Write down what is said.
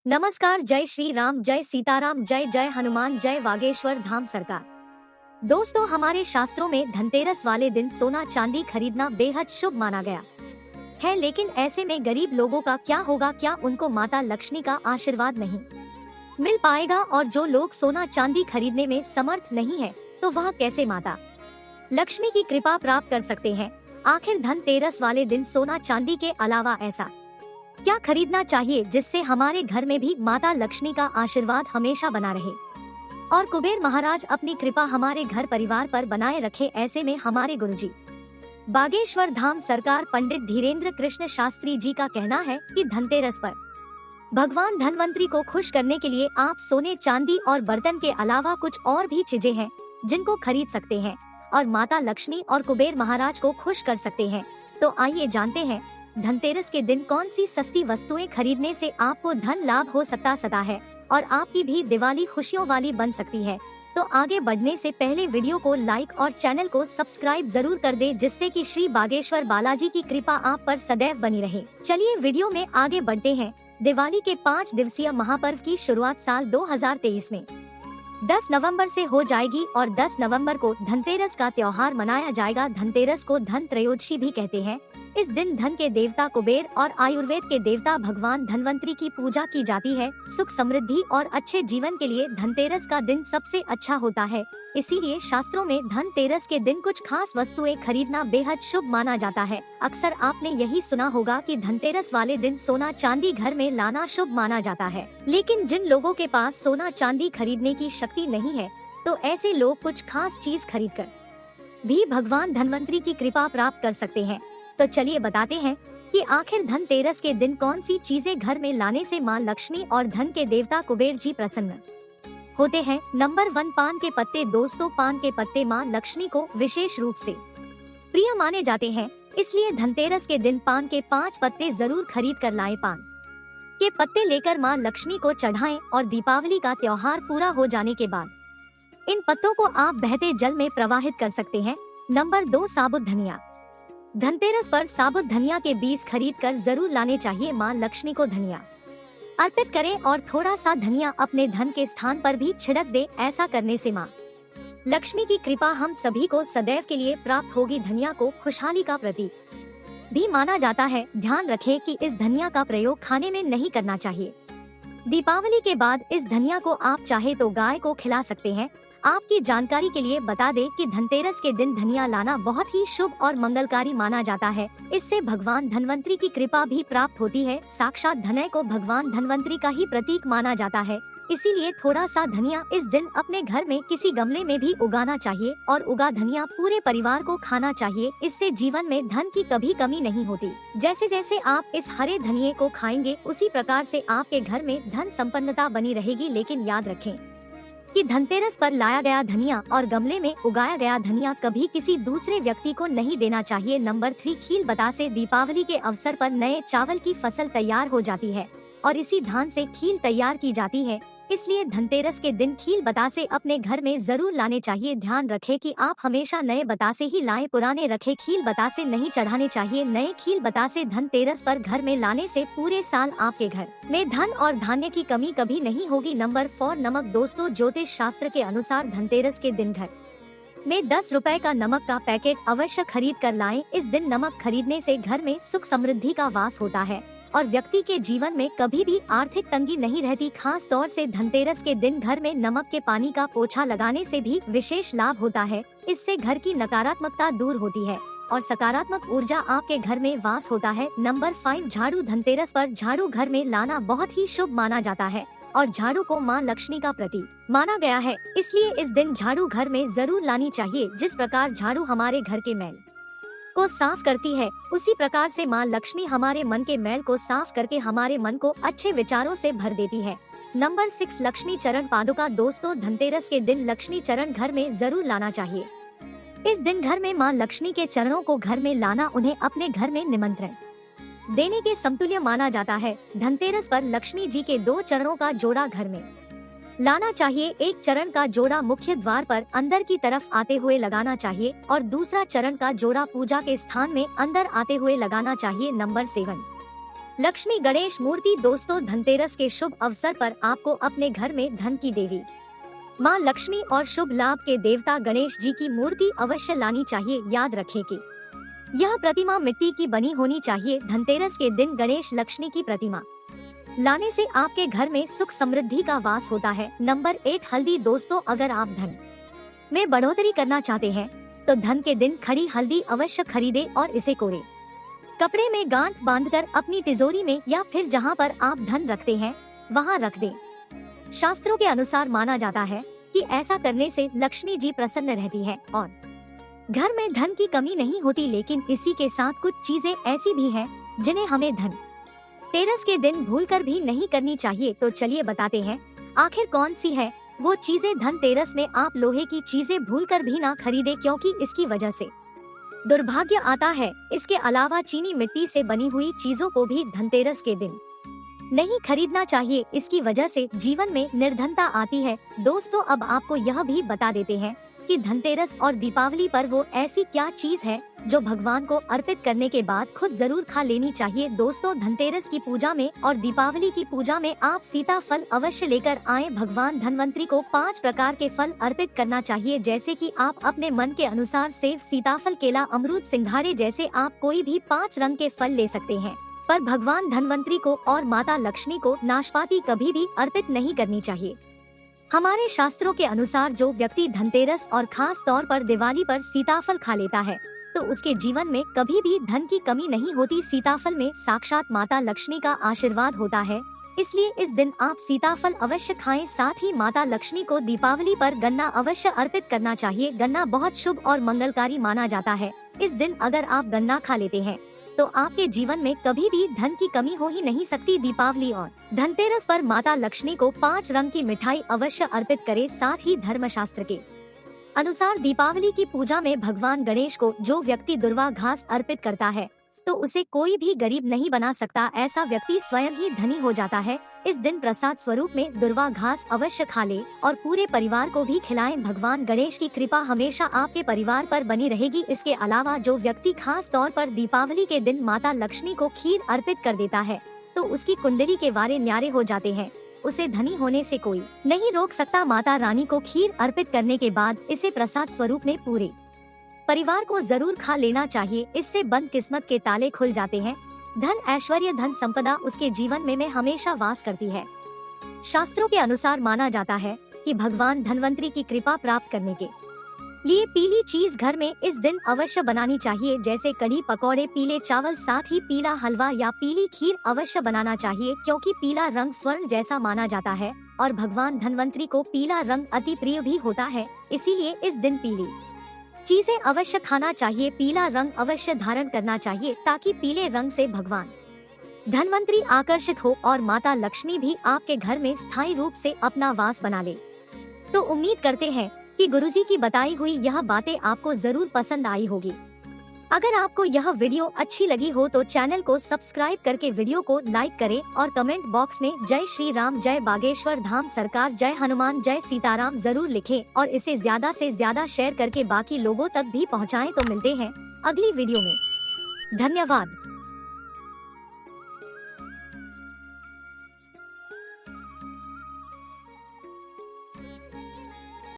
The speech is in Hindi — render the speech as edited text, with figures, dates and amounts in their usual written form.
नमस्कार। जय श्री राम, जय सीताराम, जय जय हनुमान, जय वागेश्वर धाम सरकार। दोस्तों, हमारे शास्त्रों में धनतेरस वाले दिन सोना चांदी खरीदना बेहद शुभ माना गया है। लेकिन ऐसे में गरीब लोगों का क्या होगा? क्या उनको माता लक्ष्मी का आशीर्वाद नहीं मिल पाएगा? और जो लोग सोना चांदी खरीदने में समर्थ नहीं है, तो वह कैसे माता लक्ष्मी की कृपा प्राप्त कर सकते हैं? आखिर धनतेरस वाले दिन सोना चांदी के अलावा ऐसा क्या खरीदना चाहिए जिससे हमारे घर में भी माता लक्ष्मी का आशीर्वाद हमेशा बना रहे और कुबेर महाराज अपनी कृपा हमारे घर परिवार पर बनाए रखे? ऐसे में हमारे गुरुजी बागेश्वर धाम सरकार पंडित धीरेन्द्र कृष्ण शास्त्री जी का कहना है कि धनतेरस पर भगवान धनवंतरी को खुश करने के लिए आप सोने चांदी और बर्तन के अलावा कुछ और भी चीजें हैं जिनको खरीद सकते हैं और माता लक्ष्मी और कुबेर महाराज को खुश कर सकते हैं। तो आइए जानते हैं धनतेरस के दिन कौन सी सस्ती वस्तुएं खरीदने से आपको धन लाभ हो सकता है और आपकी भी दिवाली खुशियों वाली बन सकती है। तो आगे बढ़ने से पहले वीडियो को लाइक और चैनल को सब्सक्राइब जरूर कर दें, जिससे कि श्री बागेश्वर बालाजी की कृपा आप पर सदैव बनी रहे। चलिए वीडियो में आगे बढ़ते हैं। दिवाली के 5 दिवसीय महापर्व की शुरुआत साल 2023 में 10 नवंबर से हो जाएगी और 10 नवंबर को धनतेरस का त्योहार मनाया जाएगा। धनतेरस को धन त्रयोदशी भी कहते हैं। इस दिन धन के देवता कुबेर और आयुर्वेद के देवता भगवान धनवंतरी की पूजा की जाती है। सुख समृद्धि और अच्छे जीवन के लिए धनतेरस का दिन सबसे अच्छा होता है। इसीलिए शास्त्रों में धनतेरस के दिन कुछ खास वस्तुएं खरीदना बेहद शुभ माना जाता है। अक्सर आपने यही सुना होगा कि धनतेरस वाले दिन सोना चांदी घर में लाना शुभ माना जाता है। लेकिन जिन लोगों के पास सोना चांदी खरीदने की शक्ति नहीं है, तो ऐसे लोग कुछ खास चीज खरीदकर भी भगवान धनवंतरी की कृपा प्राप्त कर सकते हैं। तो चलिए बताते हैं कि आखिर धनतेरस के दिन कौन सी चीजें घर में लाने से मां लक्ष्मी और धन के देवता कुबेर जी प्रसन्न होते हैं। नंबर 1, पान के पत्ते। दोस्तों, पान के पत्ते मां लक्ष्मी को विशेष रूप से प्रिय माने जाते हैं, इसलिए धनतेरस के दिन पान के 5 पत्ते जरूर खरीद कर लाएं। पान के पत्ते लेकर मां लक्ष्मी को चढ़ाएं और दीपावली का त्योहार पूरा हो जाने के बाद इन पत्तों को आप बहते जल में प्रवाहित कर सकते हैं। नंबर 2, साबुत धनिया। धनतेरस पर साबुत धनिया के बीज खरीद कर जरूर लाने चाहिए। मां लक्ष्मी को धनिया अर्पित करें और थोड़ा सा धनिया अपने धन के स्थान पर भी छिड़क दे। ऐसा करने से मां लक्ष्मी की कृपा हम सभी को सदैव के लिए प्राप्त होगी। धनिया को खुशहाली का प्रतीक भी माना जाता है। ध्यान रखें कि इस धनिया का प्रयोग खाने में नहीं करना चाहिए। दीपावली के बाद इस धनिया को आप चाहे तो गाय को खिला सकते हैं। आपकी जानकारी के लिए बता दें कि धनतेरस के दिन धनिया लाना बहुत ही शुभ और मंगलकारी माना जाता है। इससे भगवान धनवंतरी की कृपा भी प्राप्त होती है। साक्षात धनय को भगवान धनवंतरी का ही प्रतीक माना जाता है, इसीलिए थोड़ा सा धनिया इस दिन अपने घर में किसी गमले में भी उगाना चाहिए और उगा धनिया पूरे परिवार को खाना चाहिए। इससे जीवन में धन की कभी कमी नहीं होती। जैसे जैसे आप इस हरे धनिये को खाएंगे, उसी प्रकार से आपके घर में धन संपन्नता बनी रहेगी। लेकिन याद रखें कि धनतेरस पर लाया गया धनिया और गमले में उगाया गया धनिया कभी किसी दूसरे व्यक्ति को नहीं देना चाहिए। नंबर 3, खील बतासे। दीपावली के अवसर पर नए चावल की फसल तैयार हो जाती है और इसी धान से खील तैयार की जाती है, इसलिए धनतेरस के दिन खील बतासे अपने घर में जरूर लाने चाहिए। ध्यान रखें कि आप हमेशा नए बतासे ही लाएं, पुराने रखे खील बतासे नहीं चढ़ाने चाहिए। नए खील बतासे धनतेरस पर घर में लाने से पूरे साल आपके घर में धन और धान्य की कमी कभी नहीं होगी। नंबर 4, नमक। दोस्तों, ज्योतिष शास्त्र के अनुसार धनतेरस के दिन घर में 10 रुपए का नमक का पैकेट अवश्य खरीद कर लाएं। इस दिन नमक खरीदने से घर में सुख समृद्धि का वास होता है और व्यक्ति के जीवन में कभी भी आर्थिक तंगी नहीं रहती। खास तौर से धनतेरस के दिन घर में नमक के पानी का पोछा लगाने से भी विशेष लाभ होता है। इससे घर की नकारात्मकता दूर होती है और सकारात्मक ऊर्जा आपके घर में वास होता है। नंबर 5, झाड़ू। धनतेरस पर झाड़ू घर में लाना बहुत ही शुभ माना जाता है और झाड़ू को मां लक्ष्मी का प्रतीक माना गया है, इसलिए इस दिन झाड़ू घर में जरूर लानी चाहिए। जिस प्रकार झाड़ू हमारे घर के मैल को साफ करती है, उसी प्रकार से मां लक्ष्मी हमारे मन के मैल को साफ करके हमारे मन को अच्छे विचारों से भर देती है। नंबर 6, लक्ष्मी चरण पादुका। दोस्तों, धनतेरस के दिन लक्ष्मी चरण घर में जरूर लाना चाहिए। इस दिन घर में मां लक्ष्मी के चरणों को घर में लाना उन्हें अपने घर में निमंत्रण देने के समतुल्य माना जाता है। धनतेरस पर लक्ष्मी जी के 2 चरणों का जोड़ा घर में लाना चाहिए। एक चरण का जोड़ा मुख्य द्वार पर अंदर की तरफ आते हुए लगाना चाहिए और दूसरा चरण का जोड़ा पूजा के स्थान में अंदर आते हुए लगाना चाहिए। नंबर 7, लक्ष्मी गणेश मूर्ति। दोस्तों, धनतेरस के शुभ अवसर पर आपको अपने घर में धन की देवी माँ लक्ष्मी और शुभ लाभ के देवता गणेश जी की मूर्ति अवश्य लानी चाहिए। याद रखें कि यह प्रतिमा मिट्टी की बनी होनी चाहिए। धनतेरस के दिन गणेश लक्ष्मी की प्रतिमा लाने से आपके घर में सुख समृद्धि का वास होता है। नंबर 8, हल्दी। दोस्तों, अगर आप धन में बढ़ोतरी करना चाहते हैं तो धन के दिन खड़ी हल्दी अवश्य खरीदे और इसे कोरे कपड़े में गांठ बांधकर अपनी तिजोरी में या फिर जहां पर आप धन रखते हैं वहां रख दें। शास्त्रों के अनुसार माना जाता है कि ऐसा करने से लक्ष्मी जी प्रसन्न रहती है और घर में धन की कमी नहीं होती। लेकिन इसी के साथ कुछ चीजें ऐसी भी हैं जिन्हें हमें धन तेरस के दिन भूलकर भी नहीं करनी चाहिए। तो चलिए बताते हैं आखिर कौन सी है वो चीजें। धनतेरस में आप लोहे की चीजें भूलकर भी ना खरीदे, क्योंकि इसकी वजह से दुर्भाग्य आता है। इसके अलावा चीनी मिट्टी से बनी हुई चीजों को भी धनतेरस के दिन नहीं खरीदना चाहिए। इसकी वजह से जीवन में निर्धनता आती है। दोस्तों, अब आपको यह भी बता देते हैं कि धनतेरस और दीपावली पर वो ऐसी क्या चीज है जो भगवान को अर्पित करने के बाद खुद जरूर खा लेनी चाहिए। दोस्तों, धनतेरस की पूजा में और दीपावली की पूजा में आप सीताफल अवश्य लेकर आएं। भगवान धनवंतरी को 5 प्रकार के फल अर्पित करना चाहिए, जैसे कि आप अपने मन के अनुसार सेब, सीताफल, केला, अमरूद, सिंघाड़े जैसे आप कोई भी 5 रंग के फल ले सकते हैं। पर भगवान धनवंतरी को और माता लक्ष्मी को नाशपाती कभी भी अर्पित नहीं करनी चाहिए। हमारे शास्त्रों के अनुसार जो व्यक्ति धनतेरस और खास तौर पर दिवाली पर सीताफल खा लेता है तो उसके जीवन में कभी भी धन की कमी नहीं होती। सीताफल में साक्षात माता लक्ष्मी का आशीर्वाद होता है, इसलिए इस दिन आप सीताफल अवश्य खाएं। साथ ही माता लक्ष्मी को दीपावली पर गन्ना अवश्य अर्पित करना चाहिए। गन्ना बहुत शुभ और मंगलकारी माना जाता है। इस दिन अगर आप गन्ना खा लेते हैं तो आपके जीवन में कभी भी धन की कमी हो ही नहीं सकती। दीपावली और धनतेरस पर माता लक्ष्मी को 5 रंग की मिठाई अवश्य अर्पित करें। साथ ही धर्मशास्त्र के अनुसार दीपावली की पूजा में भगवान गणेश को जो व्यक्ति दुर्वा घास अर्पित करता है तो उसे कोई भी गरीब नहीं बना सकता। ऐसा व्यक्ति स्वयं ही धनी हो जाता है। इस दिन प्रसाद स्वरूप में दुर्वा घास अवश्य खा ले और पूरे परिवार को भी खिलाएं। भगवान गणेश की कृपा हमेशा आपके परिवार पर बनी रहेगी। इसके अलावा जो व्यक्ति खास तौर पर दीपावली के दिन माता लक्ष्मी को खीर अर्पित कर देता है तो उसकी कुंडली के वारे न्यारे हो जाते हैं। उसे धनी होने से कोई नहीं रोक सकता। माता रानी को खीर अर्पित करने के बाद इसे प्रसाद स्वरूप में पूरे परिवार को जरूर खा लेना चाहिए। इससे बंद किस्मत के ताले खुल जाते हैं। धन, ऐश्वर्य, धन संपदा उसके जीवन में हमेशा वास करती है। शास्त्रों के अनुसार माना जाता है कि भगवान धनवंतरी की कृपा प्राप्त करने के लिए पीली चीज घर में इस दिन अवश्य बनानी चाहिए, जैसे कढ़ी, पकौड़े, पीले चावल। साथ ही पीला हलवा या पीली खीर अवश्य बनाना चाहिए, क्योंकि पीला रंग स्वर्ण जैसा माना जाता है और भगवान धनवंतरी को पीला रंग अति प्रिय भी होता है। इसीलिए इस दिन पीली चीजें अवश्य खाना चाहिए। पीला रंग अवश्य धारण करना चाहिए ताकि पीले रंग से भगवान धनवंतरी आकर्षित हो और माता लक्ष्मी भी आपके घर में स्थायी रूप से अपना वास बना ले। तो उम्मीद करते हैं कि गुरुजी की बताई हुई यह बातें आपको जरूर पसंद आई होगी। अगर आपको यह वीडियो अच्छी लगी हो तो चैनल को सब्सक्राइब करके वीडियो को लाइक करें और कमेंट बॉक्स में जय श्री राम, जय बागेश्वर धाम सरकार, जय हनुमान, जय सीताराम जरूर लिखें और इसे ज्यादा से ज्यादा शेयर करके बाकी लोगों तक भी पहुंचाएं। तो मिलते हैं अगली वीडियो में। धन्यवाद।